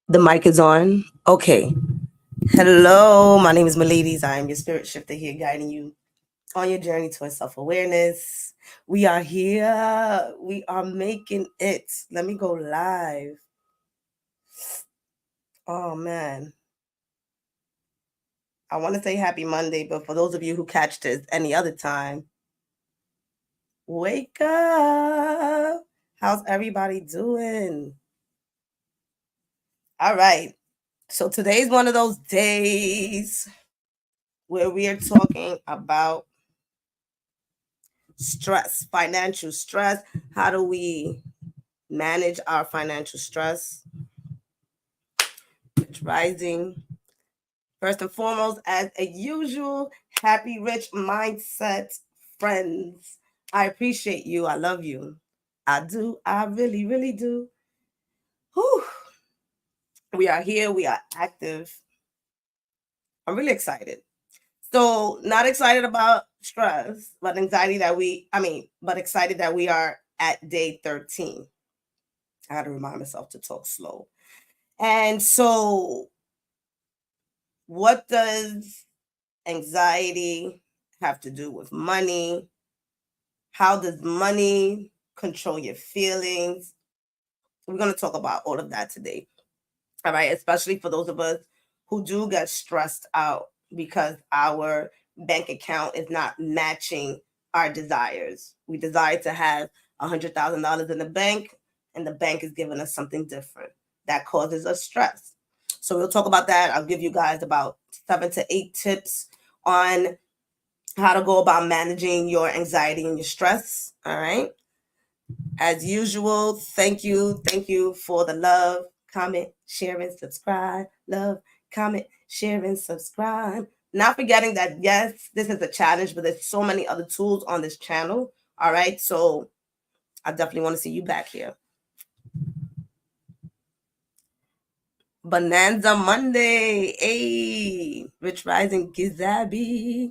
The mic is on. Okay. Hello, my name is Miladies. I am your spirit shifter here guiding you on your journey towards self awareness. We are here. We are making it. Let me go live. Oh, man. I want to say happy Monday, but for those of you who catch this any other time, wake up. How's everybody doing? All right. So today's one of those days where we are talking about stress, financial stress. How do we manage our financial stress? It's rising. First and foremost, as a usual, happy, rich mindset friends. I appreciate you. I love you. I do. I really, really do. Whew. We are here. We are active. I'm really excited. So, not excited about stress, but but excited that we are at day 13. I got to remind myself to talk slow. And so, what does anxiety have to do with money? How does money control your feelings? We're going to talk about all of that today. All right, especially for those of us who do get stressed out because our bank account is not matching our desires. We desire to have $100,000 in the bank, and the bank is giving us something different that causes us stress. So we'll talk about that. I'll give you guys about 7 to 8 tips on how to go about managing your anxiety and your stress. All right. As usual, thank you. Thank you for the love, comment, share, and subscribe. Love, comment, share, and subscribe. Not forgetting that, yes, this is a challenge, but there's so many other tools on this channel. All right. So I definitely want to see you back here. Bonanza Monday. Hey, Rich Rising Gizabi.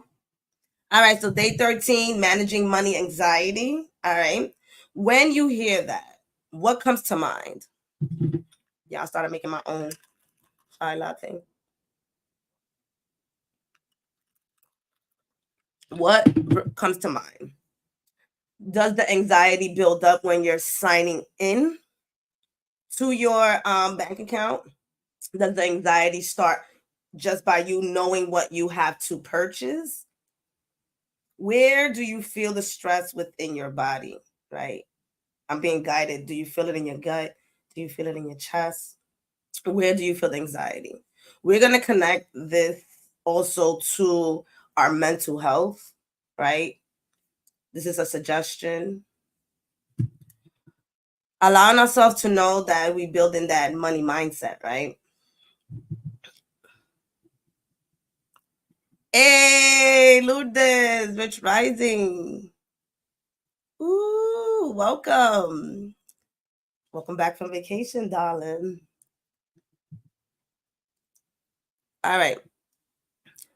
All right. So day 13, managing money anxiety. All right. When you hear that, what comes to mind? Yeah, I started making my own chai latte. What comes to mind? Does the anxiety build up when you're signing in to your bank account? Does the anxiety start just by you knowing what you have to purchase? Where do you feel the stress within your body? Right? I'm being guided. Do you feel it in your gut? Do you feel it in your chest? Where do you feel the anxiety? We're going to connect this also to our mental health, right? This is a suggestion. Allowing ourselves to know that we build in that money mindset, right? Hey, Lourdes, Rich Rising. Ooh, welcome. Welcome back from vacation, darling. All right.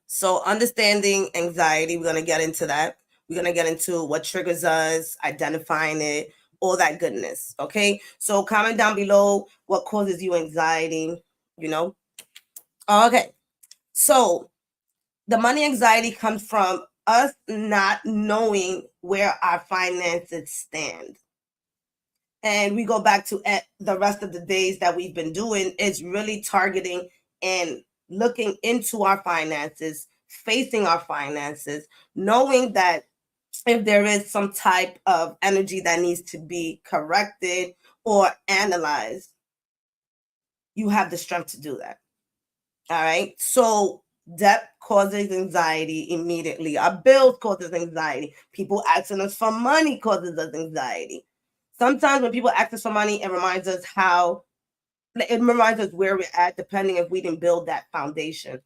So, understanding anxiety, we're going to get into that. We're going to get into what triggers us, identifying it, all that goodness. Okay. So, comment down below what causes you anxiety, you know. Okay. So, the money anxiety comes from us not knowing where our finances stand. And we go back to the rest of the days that we've been doing is really targeting and looking into our finances, facing our finances, knowing that if there is some type of energy that needs to be corrected or analyzed, you have the strength to do that. All right. So debt causes anxiety immediately. Our bills causes anxiety. People asking us for money causes us anxiety. Sometimes when people ask us for money, it reminds us where we're at, depending if we didn't build that foundation.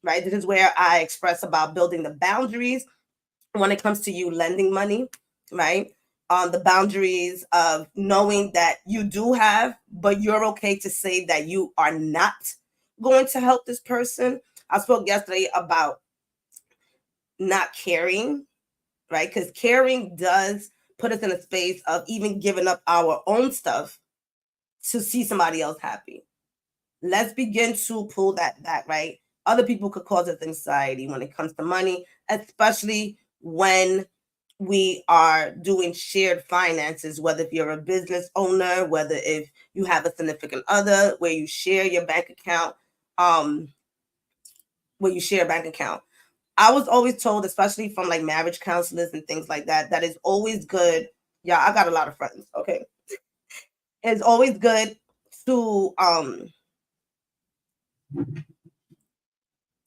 Right. This is where I express about building the boundaries when it comes to you lending money, right? On the boundaries of knowing that you do have, but you're okay to say that you are not going to help this person. I spoke yesterday about not caring, right? Because caring does put us in a space of even giving up our own stuff to see somebody else happy. Let's begin to pull that back, right? Other people could cause us anxiety when it comes to money, especially when we are doing shared finances, whether if you're a business owner, whether if you have a significant other, where you share your bank account, I was always told, especially from like marriage counselors and things like that, that it's always good. Yeah, I got a lot of friends. Okay. It's always good to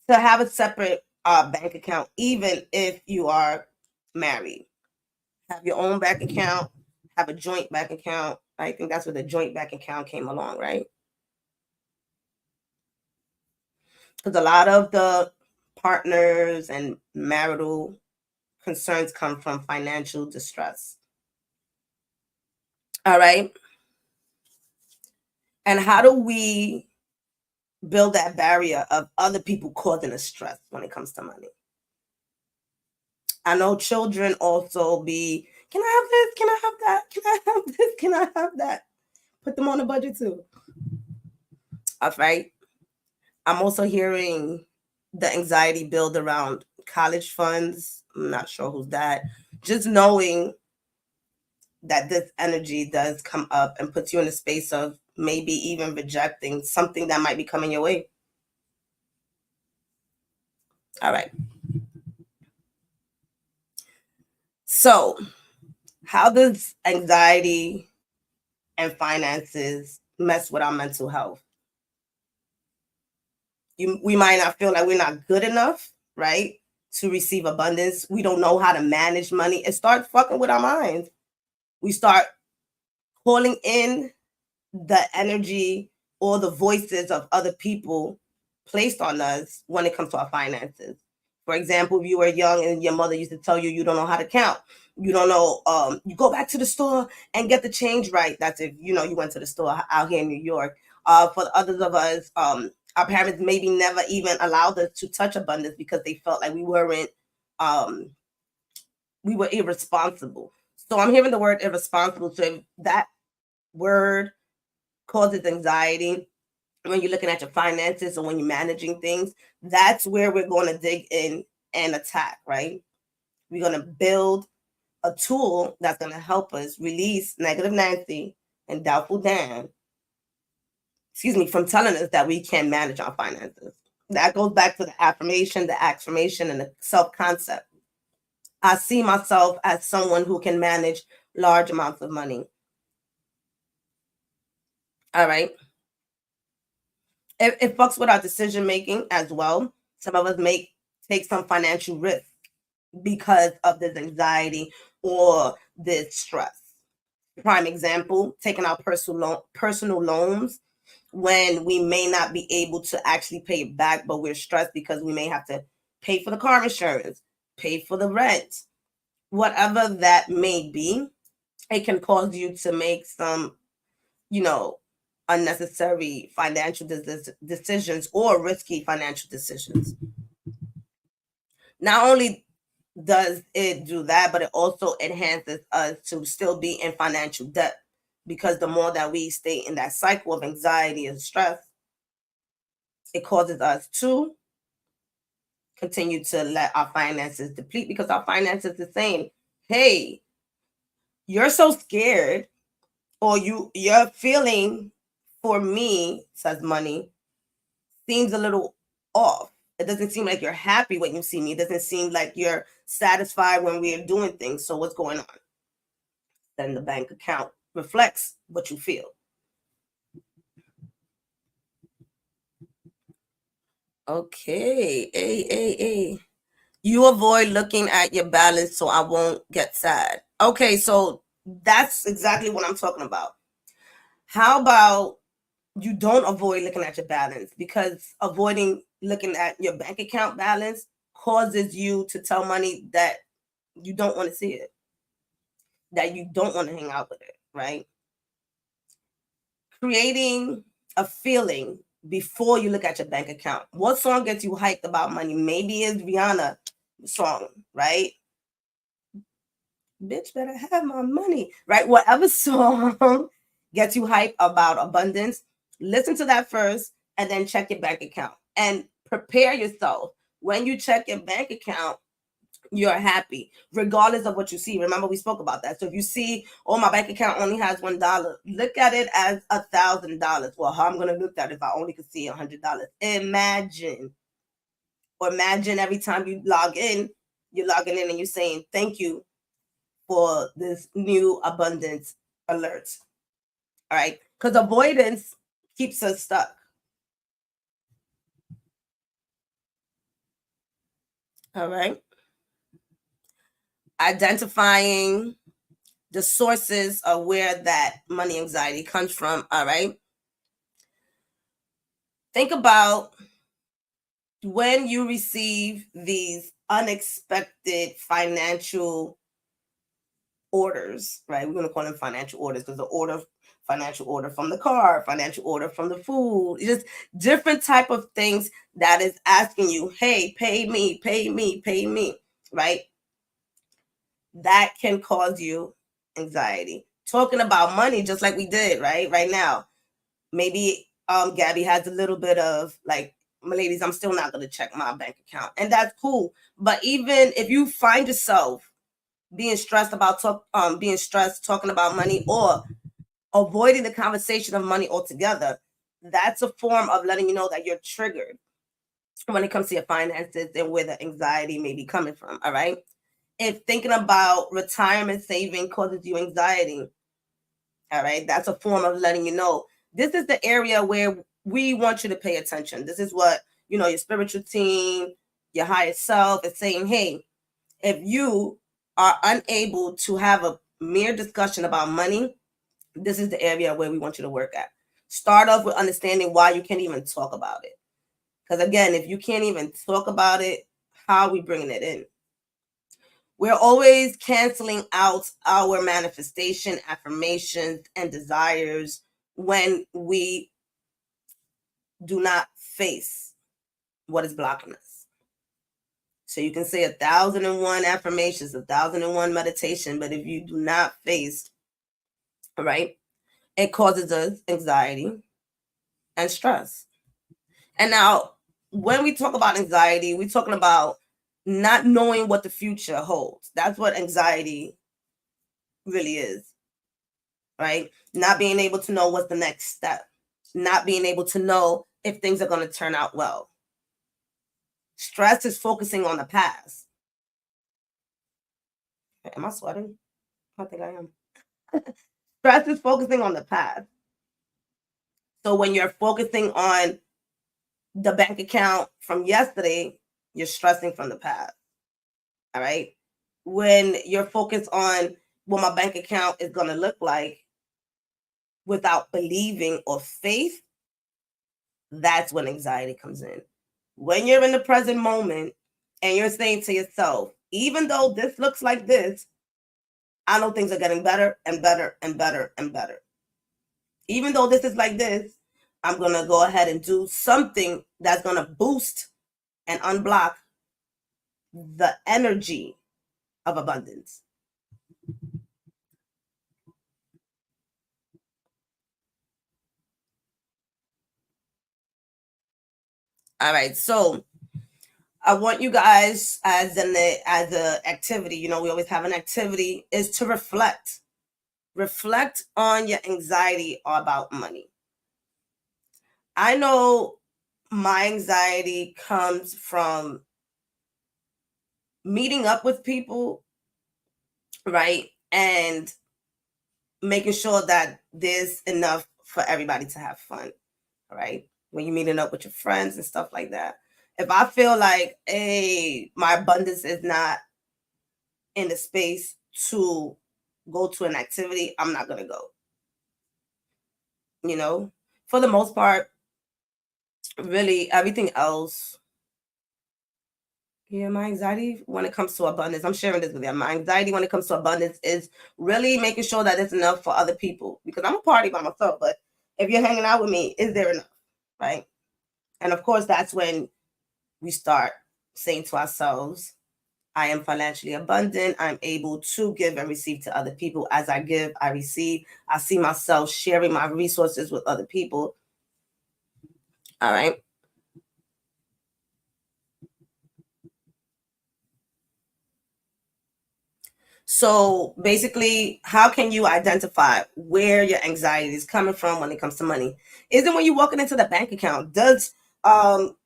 have a separate bank account, even if you are married. Have your own bank account, have a joint bank account. I think that's where the joint bank account came along, right? Because a lot of the partners and marital concerns come from financial distress. All right. And how do we build that barrier of other people causing us stress when it comes to money? I know children also be, can I have this? Can I have that? Can I have this? Can I have that? Put them on the budget too. All right. I'm also hearing the anxiety build around college funds. I'm not sure who's that. Just knowing that this energy does come up and puts you in a space of maybe even rejecting something that might be coming your way. All right. So, how does anxiety and finances mess with our mental health? We might not feel like we're not good enough, right, to receive abundance. We don't know how to manage money. It starts fucking with our minds. We start calling in the energy or the voices of other people placed on us when it comes to our finances. For example, if you were young and your mother used to tell you don't know how to count, you don't know, you go back to the store and get the change right. That's if you went to the store out here in New York. For the others of us, our parents maybe never even allowed us to touch abundance because they felt like we were irresponsible. So I'm hearing the word irresponsible. So if that word causes anxiety when you're looking at your finances or when you're managing things, that's where we're going to dig in and attack, right? We're going to build a tool that's going to help us release negative Nancy and doubtful Dan, from telling us that we can manage our finances. That goes back to the affirmation, and the self-concept. I see myself as someone who can manage large amounts of money. All right. It fucks with our decision making as well. Some of us take some financial risk because of this anxiety or this stress. Prime example, taking out personal loans when we may not be able to actually pay it back, but we're stressed because we may have to pay for the car insurance, pay for the rent, whatever that may be. It can cause you to make some, unnecessary financial decisions or risky financial decisions. Not only does it do that, but it also enhances us to still be in financial debt, because the more that we stay in that cycle of anxiety and stress, it causes us to continue to let our finances deplete, because our finances are saying, hey, you're so scared, or your feeling for me, says money, seems a little off. It doesn't seem like you're happy when you see me. It doesn't seem like you're satisfied when we're doing things. So what's going on? Then the bank account reflects what you feel. Okay. Hey. You avoid looking at your balance so I won't get sad. Okay, so that's exactly what I'm talking about. How about you don't avoid looking at your balance, because avoiding looking at your bank account balance causes you to tell money that you don't want to see it, that you don't want to hang out with it, right? Creating a feeling before you look at your bank account. What song gets you hyped about money? Maybe it's Rihanna song, right? bitch better have my money, right? Whatever song gets you hype about abundance, listen to that first and then check your bank account and prepare yourself. When you check your bank account, you're happy regardless of what you see. Remember, we spoke about that. So if you see, oh, my bank account only has $1, look at it as $1,000. Well, how I'm gonna look at it if I only could see $100? Imagine every time you log in, you're logging in and you're saying thank you for this new abundance alert. All right, because avoidance keeps us stuck. All right, identifying the sources of where that money anxiety comes from. All right, think about when you receive these unexpected financial orders, right? We're going to call them financial orders because financial order from the car, financial order from the food, just different type of things that is asking you, hey, pay me, pay me, pay me, right? That can cause you anxiety. Talking about money, just like we did, right now, maybe Gabby has a little bit of like, my ladies, I'm still not going to check my bank account, and that's cool. But even if you find yourself being stressed about talking about money or avoiding the conversation of money altogether, that's a form of letting you know that you're triggered when it comes to your finances and where the anxiety may be coming from. All right, if thinking about retirement saving causes you anxiety, all right, that's a form of letting you know this is the area where we want you to pay attention. This is what, your spiritual team, your higher self is saying, hey, if you are unable to have a mere discussion about money, this is the area where we want you to work at. Start off with understanding why you can't even talk about it. Because again, if you can't even talk about it, how are we bringing it in? We're always canceling out our manifestation, affirmations, and desires when we do not face what is blocking us. So you can say 1,001 affirmations, 1,001 meditation, but if you do not face, right, it causes us anxiety and stress. And now, when we talk about anxiety, we're talking about not knowing what the future holds. That's what anxiety really is, right? Not being able to know what's the next step, not being able to know if things are going to turn out well. Stress is focusing on the past. Am I sweating? I think I am. Stress is focusing on the past. So when you're focusing on the bank account from yesterday, you're stressing from the past. All right. When you're focused on what my bank account is going to look like without believing or faith, that's when anxiety comes in. When you're in the present moment and you're saying to yourself, even though this looks like this, I know things are getting better and better and better and better. Even though this is like this, I'm going to go ahead and do something that's going to boost and unblock the energy of abundance. All right. So I want you guys as a activity, we always have an activity, is to reflect. Reflect on your anxiety about money. I know my anxiety comes from meeting up with people, right? And making sure that there's enough for everybody to have fun, right? When you're meeting up with your friends and stuff like that. If I feel like, hey, my abundance is not in the space to go to an activity, I'm not going to go. For the most part, really everything else. Yeah, my anxiety when it comes to abundance, I'm sharing this with you. My anxiety when it comes to abundance is really making sure that it's enough for other people, because I'm a party by myself. But if you're hanging out with me, is there enough? Right. And of course, that's when we start saying to ourselves, I am financially abundant. I'm able to give and receive to other people. As I give, I receive. I see myself sharing my resources with other people. All right. So basically, how can you identify where your anxiety is coming from when it comes to money? Isn't when you're walking into the bank account? Does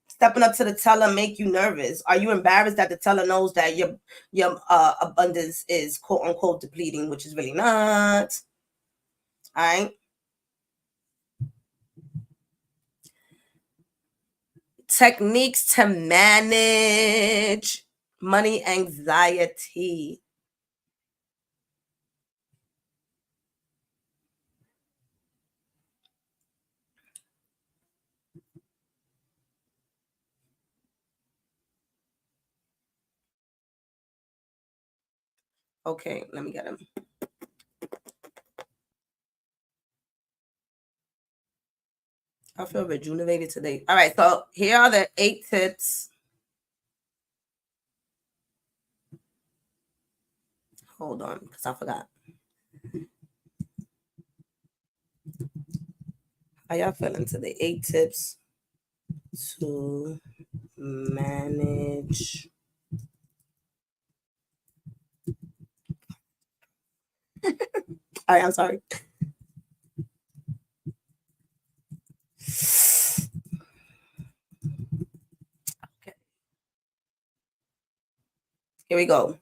stepping up to the teller make you nervous? Are you embarrassed that the teller knows that your abundance is quote unquote depleting, which is really not? All right. Techniques to manage money anxiety. Okay, let me get them. I feel rejuvenated today. All right, so here are the 8 tips. Hold on, because I forgot. How y'all feeling today? 8 tips to manage. All right, I'm sorry. Okay, here we go.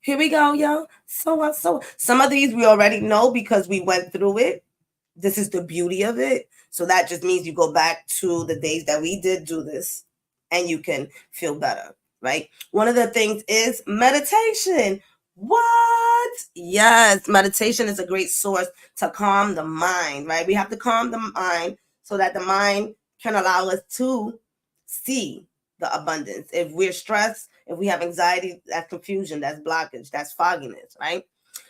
Here we go, yo. So some of these we already know because we went through it. This is the beauty of it. So that just means you go back to the days that we did do this and you can feel better, right? One of the things is meditation. What? Yes, meditation is a great source to calm the mind, right? We have to calm the mind so that the mind can allow us to see the abundance. If we're stressed, if we have anxiety, that's confusion, that's blockage, that's fogginess, right?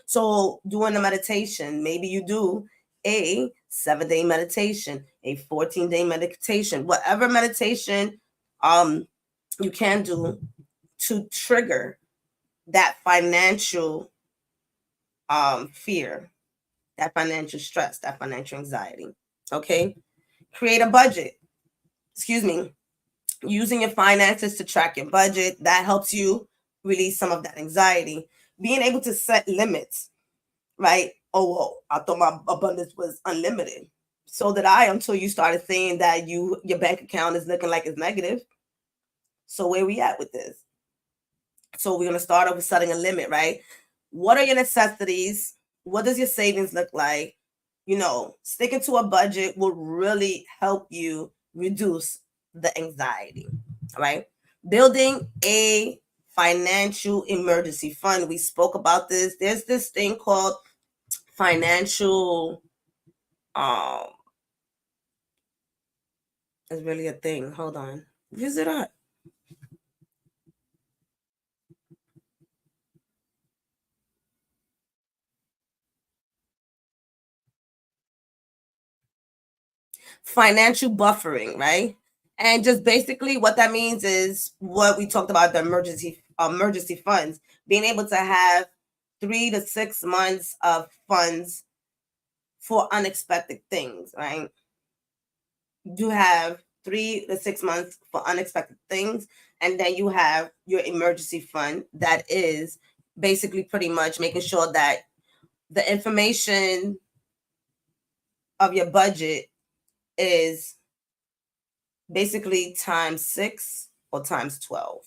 So doing the meditation, maybe you do a 7-day meditation, a 14-day meditation, whatever meditation you can do to trigger that financial fear, that financial stress, that financial anxiety. Okay. Create a budget. Excuse me. Using your finances to track your budget, that helps you release some of that anxiety. Being able to set limits, right? Oh, well, I thought my abundance was unlimited. So did I, until you started saying that your bank account is looking like it's negative. So where we at with this? So we're gonna start off with setting a limit, right? What are your necessities? What does your savings look like? Sticking to a budget will really help you reduce the anxiety, right? Building a financial emergency fund. We spoke about this. There's this thing called financial is really a thing. Hold on. Visit up. Financial buffering, right? And just basically what that means is what we talked about, the emergency funds, being able to have 3 to 6 months of funds for unexpected things, right? You have 3 to 6 months for unexpected things, and then you have your emergency fund that is basically pretty much making sure that the information of your budget is basically times 6 or times 12.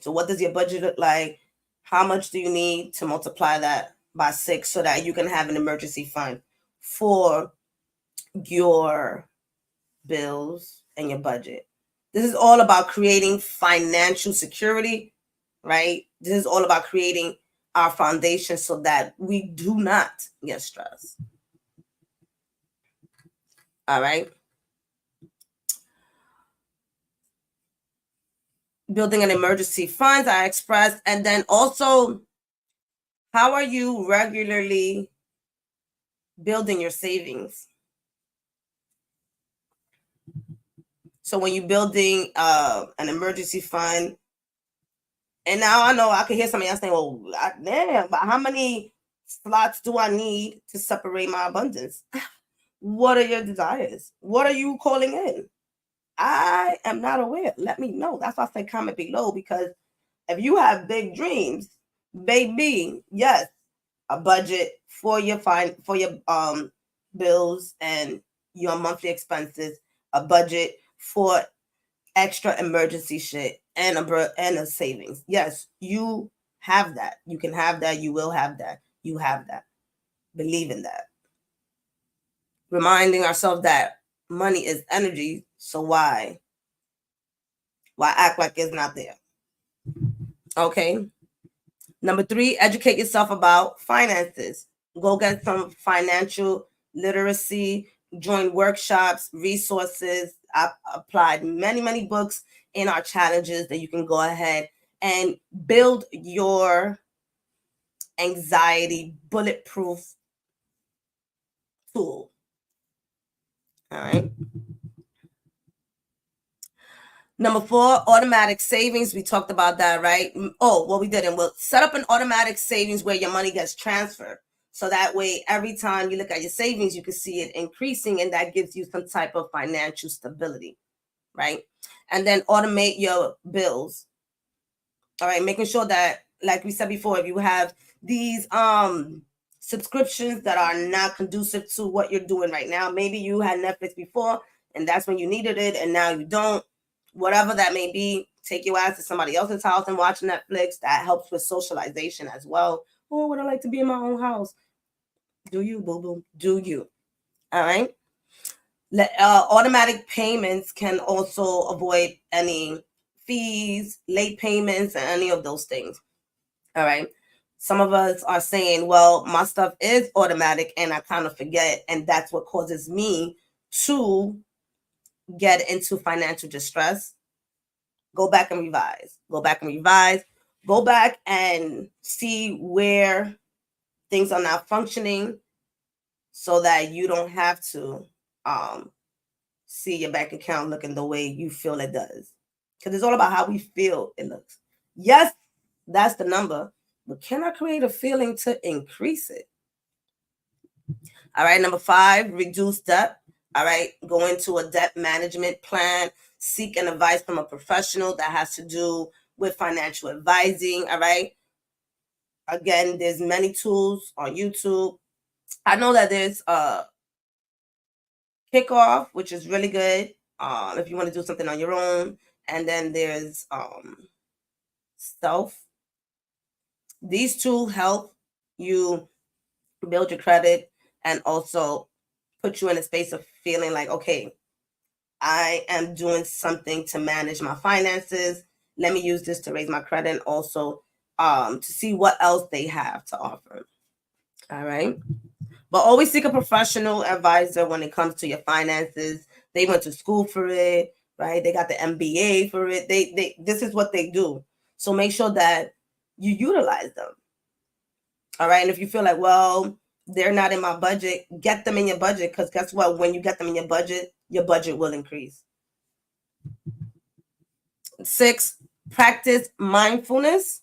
So what does your budget look like? How much do you need to multiply that by 6 so that you can have an emergency fund for your bills and your budget? This is all about creating financial security, right? This is all about creating our foundation so that we do not get stressed. All right. Building an emergency fund, I expressed. And then also, how are you regularly building your savings? So when you're building an emergency fund And now I know I can hear somebody else saying, well, damn, but how many slots do I need to separate my abundance? What are your desires? What are you calling in? I am not aware. Let me know. That's why I say comment below, because if you have big dreams, baby, yes, a budget for your bills and your monthly expenses, a budget for extra emergency shit, and a savings. Yes, you have that. You can have that. You will have that. You have that. Believe in that. Reminding ourselves that money is energy, so why act like it's not there? Okay. Number 3, educate yourself about finances. Go get some financial literacy, join workshops, resources. I've applied many books in our challenges that you can go ahead and build your anxiety bulletproof tool. All right. Number 4, automatic savings. We talked about that, right? Oh, well, we didn't. We'll set up an automatic savings where your money gets transferred. So that way, every time you look at your savings, you can see it increasing, and that gives you some type of financial stability, right? And then automate your bills. All right, making sure that, like we said before, if you have these subscriptions that are not conducive to what you're doing right now, maybe you had Netflix before, and that's when you needed it, and now you don't. Whatever that may be, take your ass to somebody else's house and watch Netflix. That helps with socialization as well. Oh, would I like to be in my own house? Do you, boo boo? Do you? All right. Automatic payments can also avoid any fees, late payments, and any of those things. All right. Some of us are saying, well, my stuff is automatic and I kind of forget. And that's what causes me to get into financial distress. Go back and revise. Go back and revise. Go back and see where things are not functioning so that you don't have to see your bank account looking the way you feel it does. Because it's all about how we feel it looks. Yes, that's the number, but can I create a feeling to increase it? All right, number 5, reduce debt. All right, go into a debt management plan. Seek an advice from a professional that has to do with financial advising. All right. Again, there's many tools on YouTube. I know that there's Kickoff, which is really good if you want to do something on your own. And then there's Self. These two help you build your credit and also put you in a space of feeling like, okay, I am doing something to manage my finances. Let me use this to raise my credit and also to see what else they have to offer. All right. But always seek a professional advisor when it comes to your finances. They went to school for it, right? They got the MBA for it. This is what they do. So make sure that you utilize them. All right. And if you feel like, well, they're not in my budget, get them in your budget, because guess what? When you get them in your budget will increase. 6, practice mindfulness.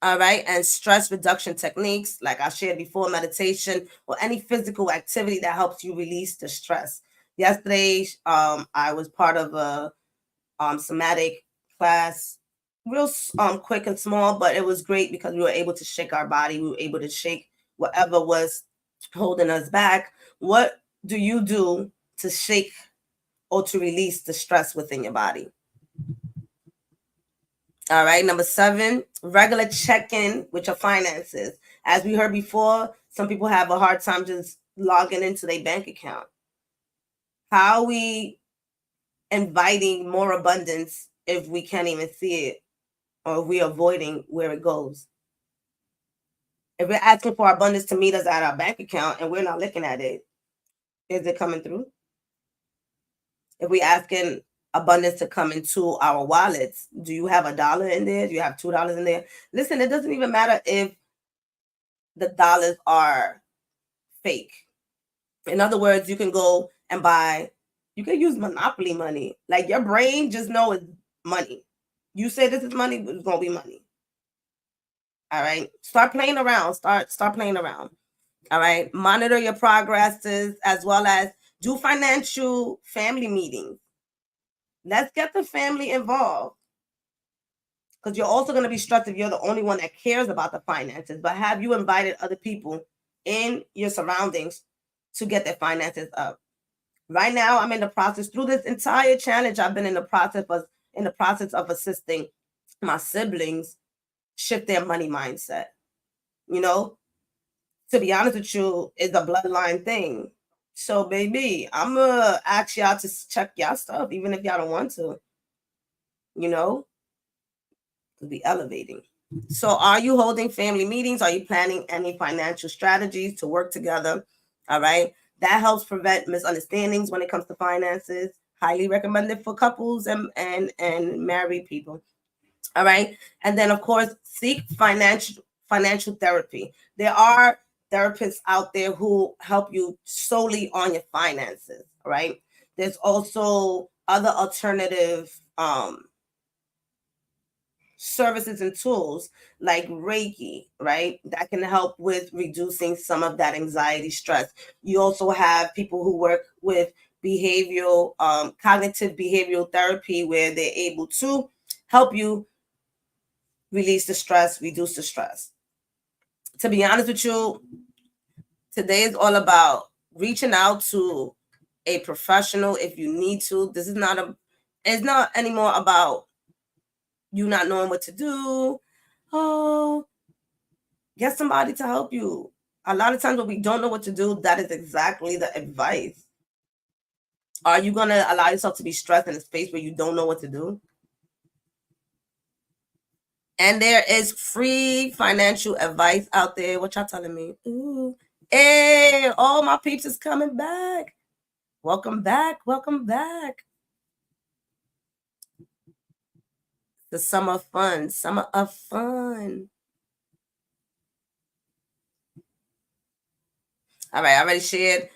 All right. And stress reduction techniques, like I shared before, meditation or any physical activity that helps you release the stress. Yesterday, I was part of a somatic class, real quick and small, but it was great because we were able to shake our body. We were able to shake whatever was holding us back. What do you do to shake or to release the stress within your body? All right. Number 7, regular check-in with your finances. As we heard before, some people have a hard time just logging into their bank account. How are we inviting more abundance if we can't even see it, or if we're avoiding where it goes? If we're asking for abundance to meet us at our bank account and we're not looking at it, is it coming through? If we're asking abundance to come into our wallets, do you have $1 in there? Do you have $2 in there? Listen, it doesn't even matter if the dollars are fake. In other words, you can go and you can use Monopoly money. Like, your brain just know it's money. You say this is money, but it's going to be money. All right. Start playing around. Start playing around. All right. Monitor your progresses as well as do financial family meetings. Let's get the family involved. Because you're also going to be stressed if you're the only one that cares about the finances. But have you invited other people in your surroundings to get their finances up? Right now, I'm in the process through this entire challenge. I've been in the process of assisting my siblings shift their money mindset. You know, to be honest with you, it's a bloodline thing. So, baby, I'm gonna ask y'all to check y'all stuff, even if y'all don't want to. You know, to be elevating. So, are you holding family meetings? Are you planning any financial strategies to work together? All right. That helps prevent misunderstandings when it comes to finances. Highly recommended for couples and married people. All right. And then, of course, seek financial therapy. There are therapists out there who help you solely on your finances. All right. There's also other alternative services and tools like Reiki, right? That can help with reducing some of that anxiety, stress. You also have people who work with cognitive behavioral therapy, where they're able to help you release the stress, reduce the stress. To be honest with you, today is all about reaching out to a professional if you need to. It's not anymore about you not knowing what to do. Oh, get somebody to help you. A lot of times when we don't know what to do, that is exactly the advice. Are you going to allow yourself to be stressed in a space where you don't know what to do? And there is free financial advice out there. What y'all telling me? Ooh. Hey, all my peeps is coming back. Welcome back. Welcome back. The summer fun. Summer of fun. All right, I already shared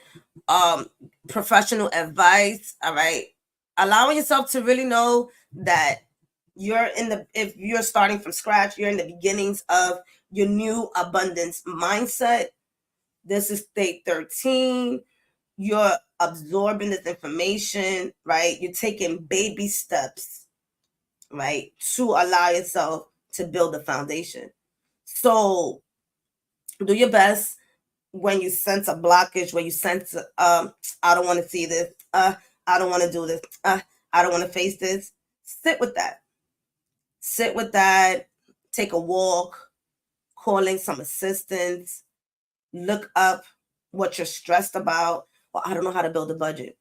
professional advice. All right. Allowing yourself to really know that if you're starting from scratch, you're in the beginnings of your new abundance mindset. This is state 13. You're absorbing this information, right? You're taking baby steps, right, to allow yourself to build a foundation. So do your best when you sense a blockage, when you sense, I don't want to see this, I don't want to do this, I don't want to face this. Sit with that. Sit with that. Take a walk, calling some assistance, look up what you're stressed about. Well, I don't know how to build a budget.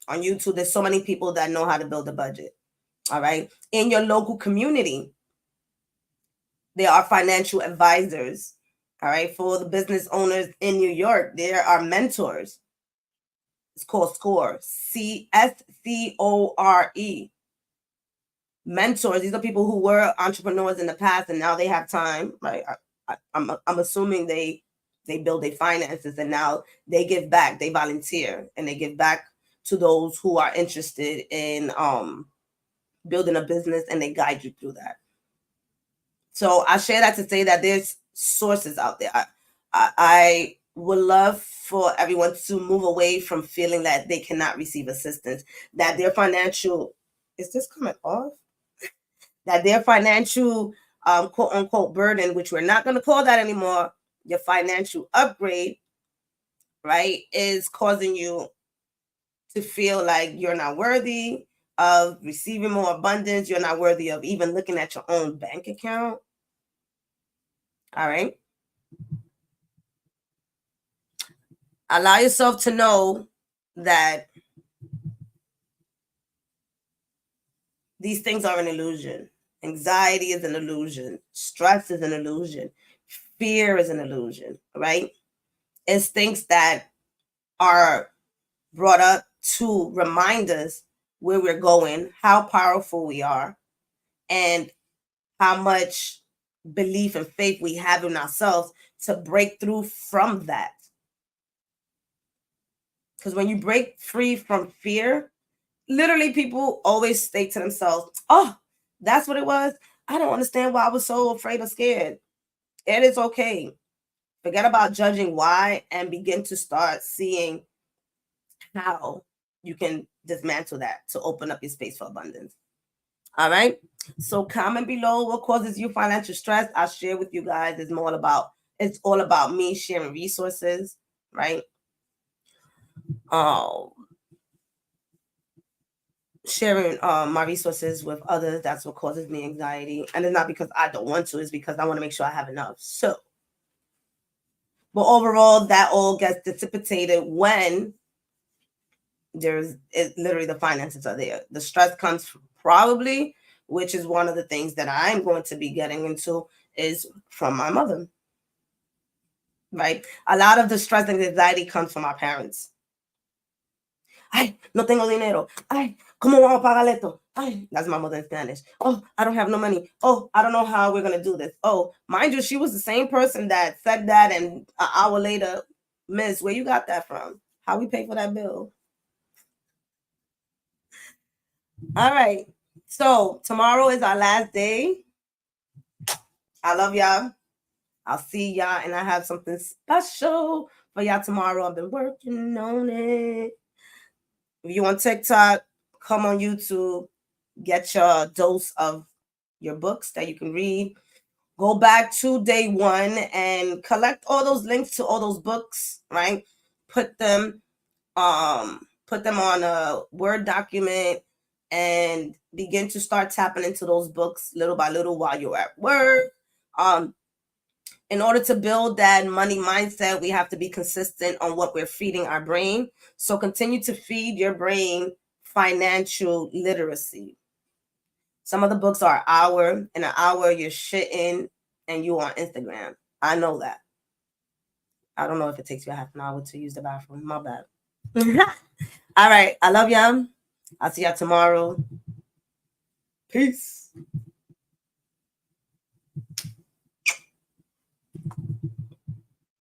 On YouTube, there's so many people that know how to build a budget. All right. In your local community, there are financial advisors. All right. For the business owners in New York, there are mentors. It's called SCORE, CSCORE. Mentors. These are people who were entrepreneurs in the past and now they have time. Right. I'm assuming they build their finances and now they give back. They volunteer and they give back to those who are interested in building a business, and they guide you through that. So I share that to say that there's sources out there. I would love for everyone to move away from feeling that they cannot receive assistance, that their financial, is this coming off? That their financial quote unquote burden, which we're not going to call that anymore, your financial upgrade, right, is causing you to feel like you're not worthy of receiving more abundance. You're not worthy of even looking at your own bank account. All right. Allow yourself to know that these things are an illusion. Anxiety is an illusion. Stress is an illusion. Fear is an illusion, right? It's things that are brought up to remind us where we're going, how powerful we are, and how much belief and faith we have in ourselves to break through from that. Because when you break free from fear, literally people always state to themselves, oh, that's what it was. I don't understand why I was so afraid or scared. It is okay. Forget about judging why and begin to start seeing how you can dismantle that to open up your space for abundance. All right. So comment below what causes you financial stress. I'll share with you guys. It's all about me sharing resources, right? Sharing my resources with others. That's what causes me anxiety. And it's not because I don't want to, it's because I want to make sure I have enough. So, but overall, that all gets dissipated when literally the finances are there. The stress comes probably, which is one of the things that I'm going to be getting into, is from my mother. Right? A lot of the stress and anxiety comes from our parents. Ay, no tengo dinero. Ay, ¿cómo vamos a pagar esto? Ay, that's my mother in Spanish. Oh, I don't have no money. Oh, I don't know how we're going to do this. Oh, mind you, she was the same person that said that, and an hour later, Miss, where you got that from? How we pay for that bill? All right. So tomorrow is our last day. I love y'all. I'll see y'all, and I have something special for y'all tomorrow. I've been working on it. If you on TikTok, come on YouTube, get your dose of your books that you can read. Go back to day one and collect all those links to all those books, right? Put them on a Word document and begin to start tapping into those books little by little while you're at work. In order to build that money mindset, we have to be consistent on what we're feeding our brain. So continue to feed your brain financial literacy. Some of the books are an hour. In an hour, you're shitting and you on Instagram. I know that. I don't know if it takes you a half an hour to use the bathroom. My bad. All right. I love y'all. I'll see y'all tomorrow. Peace.